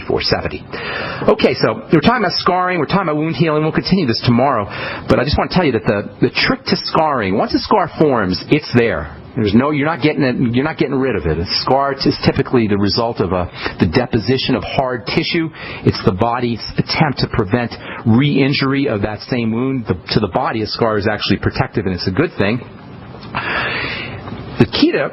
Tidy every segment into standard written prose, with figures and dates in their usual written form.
2470. Okay, so we're talking about scarring, we're talking about wound healing. We'll continue this tomorrow, but I just want to tell you that the trick to scarring, once a scar forms, it's there. You're not getting rid of it. A scar is typically the result of the deposition of hard tissue. It's the body's attempt to prevent re-injury of that same wound. To the body, a scar is actually protective, and it's a good thing. The key to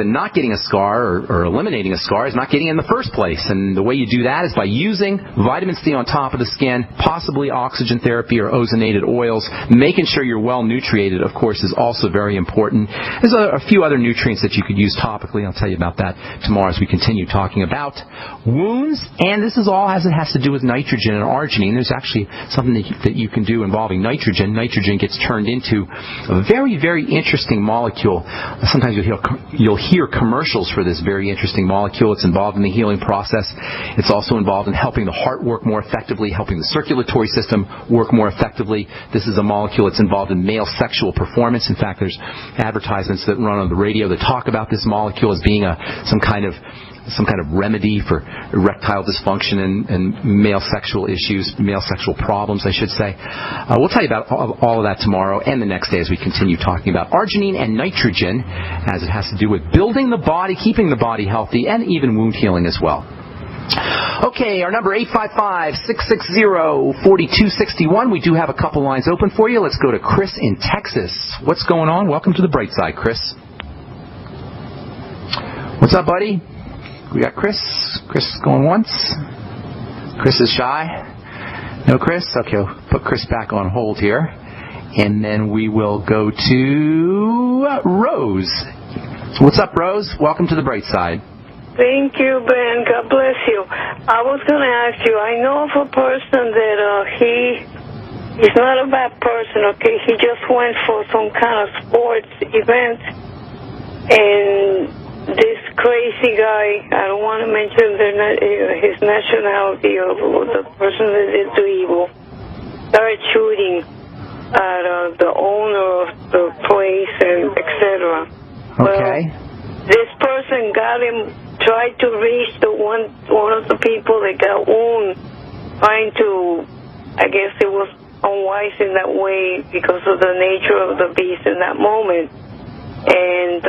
not getting a scar or eliminating a scar is not getting it in the first place. And the way you do that is by using vitamin C on top of the skin, possibly oxygen therapy or ozonated oils. Making sure you're well nutriated, of course, is also very important. There's a few other nutrients that you could use topically. I'll tell you about that tomorrow as we continue talking about wounds. And this is all as it has to do with nitrogen and arginine. There's actually something that you can do involving nitrogen. Nitrogen gets turned into a very, very interesting molecule. Sometimes you'll hear commercials for this very interesting molecule. It's involved in the healing process. It's also involved in helping the heart work more effectively, helping the circulatory system work more effectively. This is a molecule that's involved in male sexual performance. In fact, there's advertisements that run on the radio that talk about this molecule as being some kind of remedy for erectile dysfunction and male sexual issues, male sexual problems, I should say. We'll tell you about all of that tomorrow and the next day as we continue talking about arginine and nitrogen, as it has to do with building the body, keeping the body healthy, and even wound healing as well. Okay, our number 855-660-4261. We do have a couple lines open for you. Let's go to Chris in Texas. What's going on? Welcome to the bright side, Chris. What's up, buddy? We got Chris. Chris going once. Chris is shy. No Chris? Okay, we'll put Chris back on hold here. And then we will go to Rose. What's up, Rose? Welcome to the bright side. Thank you, Ben. God bless you. I was going to ask you, I know of a person that he's not a bad person, okay? He just went for some kind of sports event, and this crazy guy, I don't want to mention his nationality or the person that did the evil, started shooting at the owner of the place and etc. Okay. Well, this person tried to reach one of the people that got wounded, trying to, I guess it was unwise in that way because of the nature of the beast in that moment. And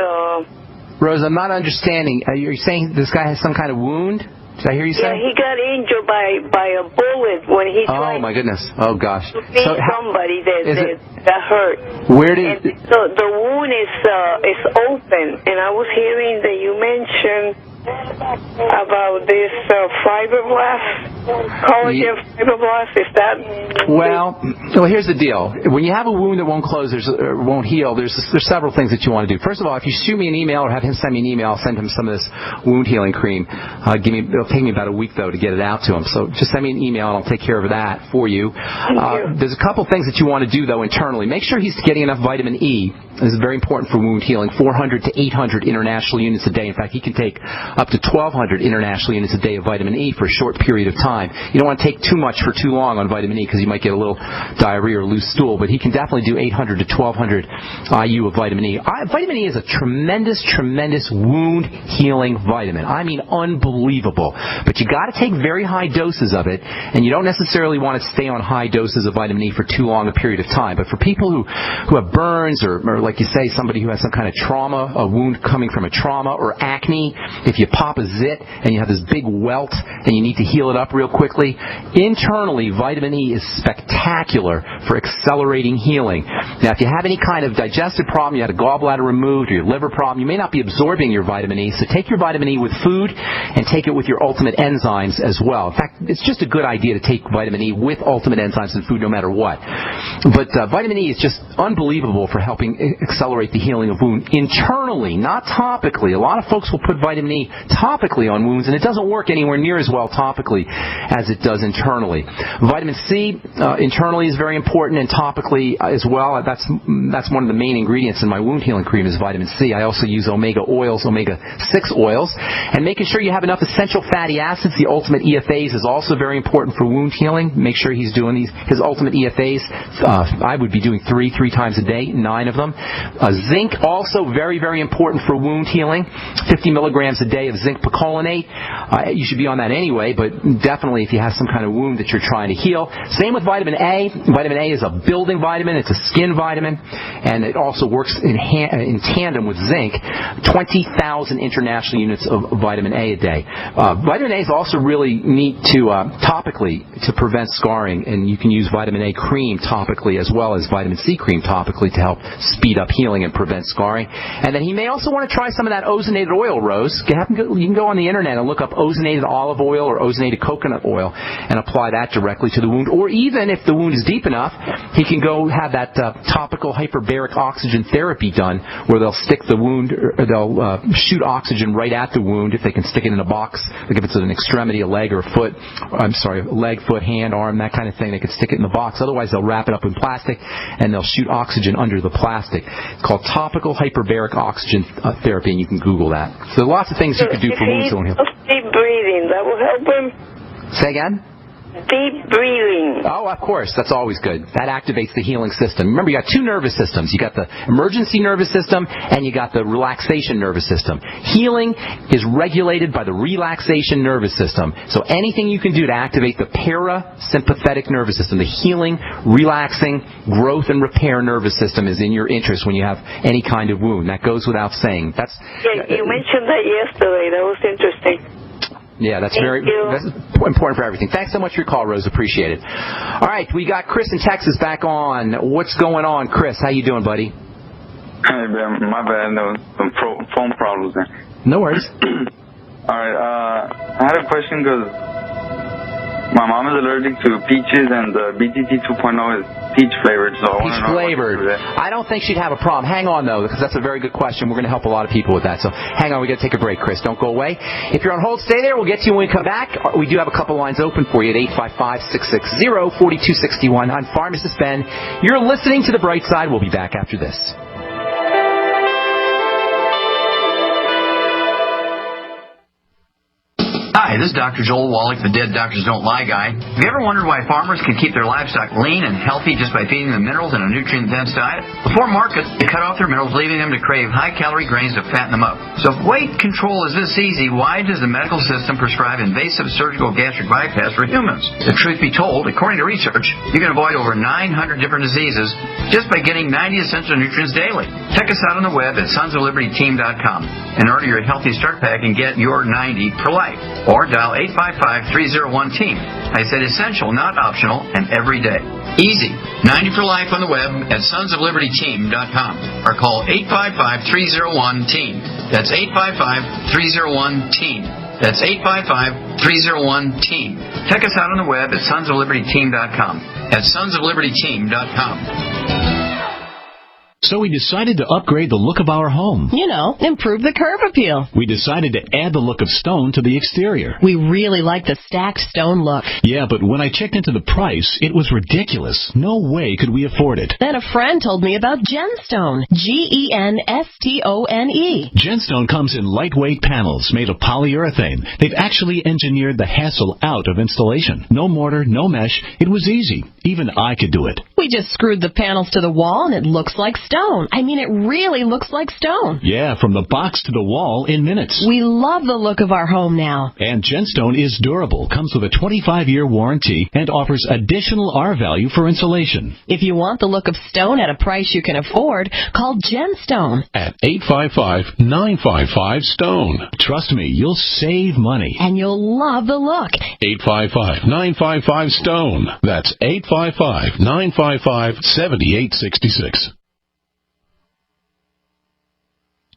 Rose, I'm not understanding. Are you saying this guy has some kind of wound? Did I hear you say? Yeah, he got injured by a bullet when he tried. Oh my goodness! Oh gosh! To beat somebody that got hurt. Where did? So the wound is open, and I was hearing that you mentioned about this fibroblast, collagen fibroblast. Is that? Well, here's the deal. When you have a wound that won't close, won't heal, there's several things that you want to do. First of all, if you shoot me an email or have him send me an email, I'll send him some of this wound healing cream. It'll take me about a week though to get it out to him. So just send me an email and I'll take care of that for you. There's a couple things that you want to do though internally. Make sure he's getting enough vitamin E. This is very important for wound healing. 400 to 800 international units a day. In fact, he can take up to 1,200 international units a day of vitamin E for a short period of time. You don't want to take too much for too long on vitamin E because you might get a little diarrhea or loose stool, but he can definitely do 800 to 1,200 IU of vitamin E. Vitamin E is a tremendous, tremendous wound healing vitamin. I mean, unbelievable. But you got to take very high doses of it, and you don't necessarily want to stay on high doses of vitamin E for too long a period of time. But for people who have burns or like you say, somebody who has some kind of trauma, a wound coming from a trauma or acne, if you pop a zit and you have this big welt and you need to heal it up real quickly, internally vitamin E is spectacular for accelerating healing. Now, if you have any kind of digestive problem, you had a gallbladder removed or your liver problem, you may not be absorbing your vitamin E, so take your vitamin E with food and take it with your ultimate enzymes as well. In fact, it's just a good idea to take vitamin E with ultimate enzymes in food no matter what. But vitamin E is just unbelievable for helping accelerate the healing of wound internally, not topically. A lot of folks will put vitamin E topically on wounds, and it doesn't work anywhere near as well topically as it does internally. Vitamin C internally is very important, and topically as well. That's one of the main ingredients in my wound healing cream is vitamin C. I also use omega-6 oils, and making sure you have enough essential fatty acids, the ultimate EFAs is also very important for wound healing. Make sure he's doing his ultimate EFAs. I would be doing three times a day, 9 of them. Zinc, also very, very important for wound healing. 50 milligrams a day of zinc picolinate. You should be on that anyway, but definitely if you have some kind of wound that you're trying to heal. Same with vitamin A. Vitamin A is a building vitamin. It's a skin vitamin, and it also works in tandem with zinc. 20,000 international units of vitamin A a day. Vitamin A is also really neat to topically to prevent scarring, and you can use vitamin A cream topically as well as vitamin C cream topically to help speed up healing and prevent scarring. And then he may also want to try some of that ozonated oil, Rose. You can go on the internet and look up ozonated olive oil or ozonated coconut oil and apply that directly to the wound. Or even if the wound is deep enough, he can go have that topical hyperbaric oxygen therapy done, where they'll stick the wound, or they'll shoot oxygen right at the wound if they can stick it in a box, like if it's an extremity, a leg or a foot, leg, foot, hand, arm, that kind of thing, they can stick it in the box. Otherwise, they'll wrap it up in plastic and they'll shoot oxygen under the plastic. It's called topical hyperbaric oxygen therapy, and you can Google that. So there are lots of things you can do for wounds healing. Deep breathing, that will help him. Say again? Deep breathing. Oh, of course. That's always good. That activates the healing system. Remember, you got 2 nervous systems. You got the emergency nervous system and you got the relaxation nervous system. Healing is regulated by the relaxation nervous system. So anything you can do to activate the parasympathetic nervous system, the healing, relaxing, growth, and repair nervous system is in your interest when you have any kind of wound. That goes without saying. You mentioned that yesterday. That was interesting. Yeah, that's that's important for everything. Thanks so much for your call, Rose. Appreciate it. All right, we got Chris in Texas back on. What's going on, Chris? How you doing, buddy? Hey, Ben. My bad. There was some phone problems there. No worries. All right. I had a question because my mom is allergic to peaches, and the BTT 2.0 is peach flavored. So peach flavored. I don't think she'd have a problem. Hang on, though, because that's a very good question. We're going to help a lot of people with that. So hang on. We got to take a break, Chris. Don't go away. If you're on hold, stay there. We'll get to you when we come back. We do have a couple lines open for you at 855-660-4261. I'm Pharmacist Ben. You're listening to The Bright Side. We'll be back after this. Hi, this is Dr. Joel Wallach, the Dead Doctors Don't Lie guy. Have you ever wondered why farmers can keep their livestock lean and healthy just by feeding them minerals in a nutrient-dense diet? Before market, they cut off their minerals, leaving them to crave high-calorie grains to fatten them up. So if weight control is this easy, why does the medical system prescribe invasive surgical gastric bypass for humans? The truth be told, according to research, you can avoid over 900 different diseases just by getting 90 essential nutrients daily. Check us out on the web at sonsoflibertyteam.com and order your Healthy Start Pack and get your 90 for life. Or dial 855-301-TEAM. I said essential, not optional, and every day. Easy. 90 for life on the web at sonsoflibertyteam.com. Or call 855-301-TEAM. That's 855-301-TEAM. That's 855-301-TEAM. Check us out on the web at sonsoflibertyteam.com. At sonsoflibertyteam.com. So we decided to upgrade the look of our home. You know, improve the curb appeal. We decided to add the look of stone to the exterior. We really like the stacked stone look. Yeah, but when I checked into the price, it was ridiculous. No way could we afford it. Then a friend told me about Genstone. Genstone. Genstone comes in lightweight panels made of polyurethane. They've actually engineered the hassle out of installation. No mortar, no mesh. It was easy. Even I could do it. We just screwed the panels to the wall and it looks like stone. I mean, it really looks like stone. Yeah, from the box to the wall in minutes. We love the look of our home now. And Genstone is durable, comes with a 25-year warranty, and offers additional R value for insulation. If you want the look of stone at a price you can afford, call Genstone. At 855-955-STONE. Trust me, you'll save money. And you'll love the look. 855-955-STONE. That's 855-955-7866.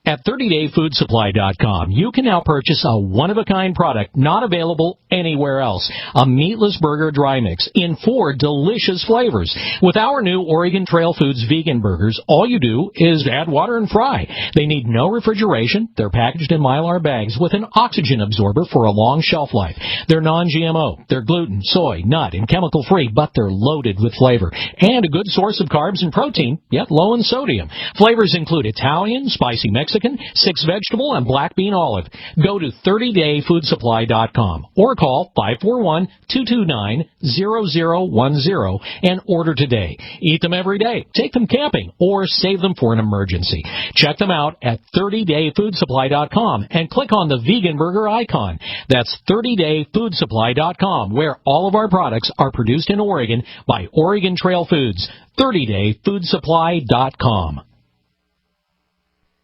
At 30dayfoodsupply.com, you can now purchase a one-of-a-kind product not available anywhere else. A meatless burger dry mix in 4 delicious flavors. With our new Oregon Trail Foods vegan burgers, all you do is add water and fry. They need no refrigeration. They're packaged in Mylar bags with an oxygen absorber for a long shelf life. They're non-GMO. They're gluten, soy, nut, and chemical-free, but they're loaded with flavor. And a good source of carbs and protein, yet low in sodium. Flavors include Italian, spicy Mexican, Mexican, 6 vegetable, and black bean olive. Go to 30dayfoodsupply.com or call 541-229-0010 and order today. Eat them every day, take them camping, or save them for an emergency. Check them out at 30dayfoodsupply.com and click on the vegan burger icon. That's 30dayfoodsupply.com, where all of our products are produced in Oregon by Oregon Trail Foods. 30dayfoodsupply.com.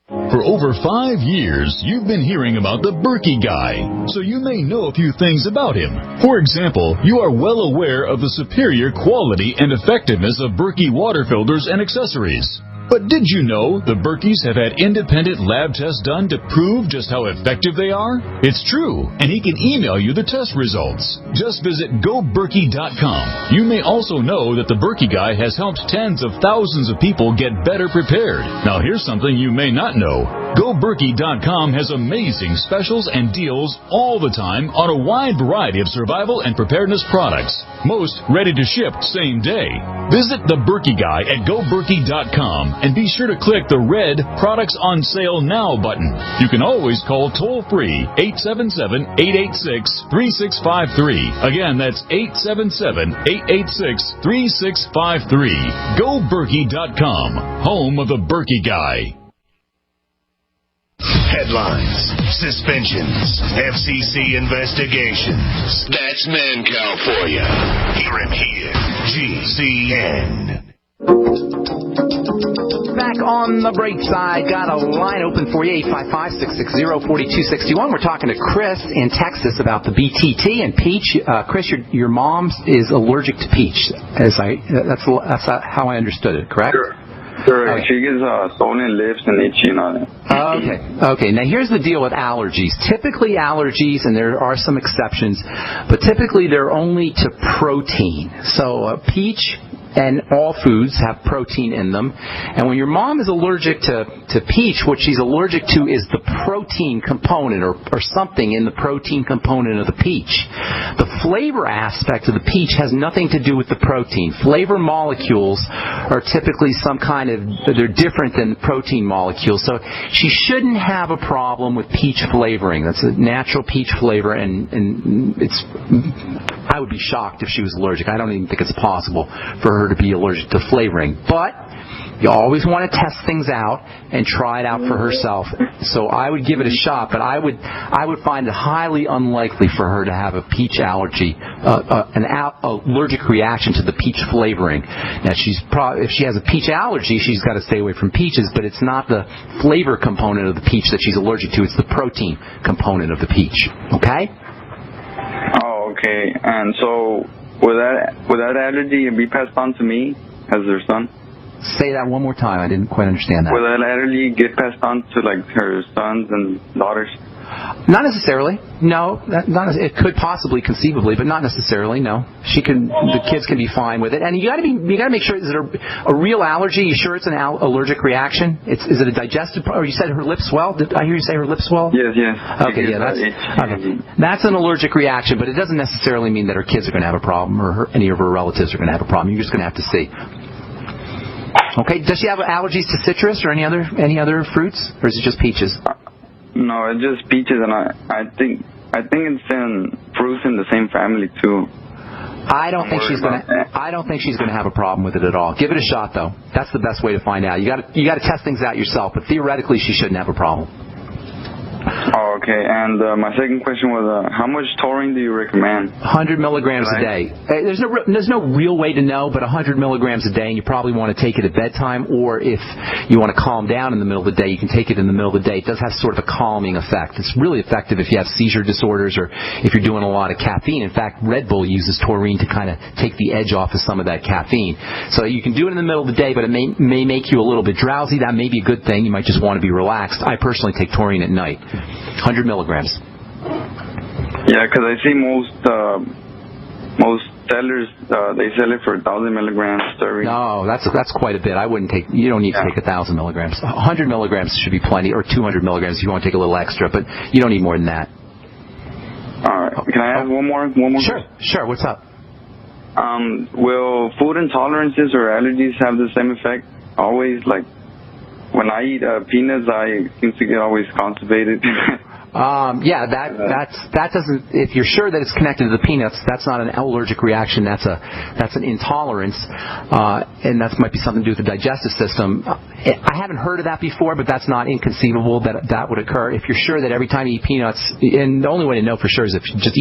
For over 5 years, you've been hearing about the Berkey Guy, so you may know a few things about him. For example, you are well aware of the superior quality and effectiveness of Berkey water filters and accessories. But did you know the Berkeys have had independent lab tests done to prove just how effective they are? It's true, and he can email you the test results. Just visit GoBerkey.com. You may also know that the Berkey Guy has helped tens of thousands of people get better prepared. Now here's something you may not know. GoBerkey.com has amazing specials and deals all the time on a wide variety of survival and preparedness products. Most ready to ship same day. Visit the Berkey Guy at GoBerkey.com and be sure to click the red Products on Sale Now button. You can always call toll-free 877-886-3653. Again, that's 877-886-3653. GoBerkey.com, home of the Berkey Guy. Headlines, suspensions, FCC investigations. That's Mancow for you. Hear him here. GCN. Back on the break side, got a line open for you, 855-660-4261. We're talking to Chris in Texas about the BTT and peach. Chris, your mom is allergic to peach. That's how I understood it, correct? Sure. Okay. She gets swollen lips and itchy and all that. Okay. Now here's the deal with allergies. Typically allergies, and there are some exceptions, but typically they're only to protein. So peach and all foods have protein in them. And when your mom is allergic to peach, what she's allergic to is the protein component or something in the protein component of the peach. The flavor aspect of the peach has nothing to do with the protein. Flavor molecules are typically they're different than protein molecules. So she shouldn't have a problem with peach flavoring. That's a natural peach flavor, and I would be shocked if she was allergic. I don't even think it's possible for her to be allergic to flavoring. But you always want to test things out and try it out for herself. So I would give it a shot, but I would find it highly unlikely for her to have a peach allergy, an allergic reaction to the peach flavoring. Now, if she has a peach allergy, she's got to stay away from peaches, but it's not the flavor component of the peach that she's allergic to. It's the protein component of the peach. Okay? Oh, okay. And so would that allergy be passed on to me as her son? Say that one more time. I didn't quite understand that. Will that allergy get passed on to her sons and daughters? Not necessarily. No, it could possibly, conceivably, but not necessarily. No, the kids can be fine with it. And you got to make sure, is it a real allergy? You sure it's an allergic reaction? Is it a digestive? Or you said her lips swell? Did I hear you say her lips swell? Yes. Okay, that's an allergic reaction, but it doesn't necessarily mean that her kids are going to have a problem or any of her relatives are going to have a problem. You're just going to have to see. Okay. Does she have allergies to citrus or any other fruits, or is it just peaches? No, it's just peaches, and I think it's in fruits in the same family too. I don't think she's going to have a problem with it at all. Give it a shot, though. That's the best way to find out. You got to test things out yourself, but theoretically she shouldn't have a problem. Oh, okay. And my second question was, how much taurine do you recommend? 100 milligrams a day. There's no real way to know, but 100 milligrams a day, and you probably want to take it at bedtime, or if you want to calm down in the middle of the day, you can take it in the middle of the day. It does have sort of a calming effect. It's really effective if you have seizure disorders or if you're doing a lot of caffeine. In fact, Red Bull uses taurine to kind of take the edge off of some of that caffeine. So you can do it in the middle of the day, but it may make you a little bit drowsy. That may be a good thing. You might just want to be relaxed. I personally take taurine at night. 100 milligrams. Yeah, because I see most sellers, they sell it for 1,000 milligrams. No, that's quite a bit. You don't need to take 1,000 milligrams. 100 milligrams should be plenty, or 200 milligrams if you want to take a little extra, but you don't need more than that. All right. Can I ask one more? Sure. What's up? Will food intolerances or allergies have the same effect always, like when I eat peanuts, I seem to get always constipated. That doesn't. If you're sure that it's connected to the peanuts, that's not an allergic reaction. That's an intolerance, and that might be something to do with the digestive system. I haven't heard of that before, but that's not inconceivable that would occur. If you're sure that every time you eat peanuts, and the only way to know for sure is if you just eat a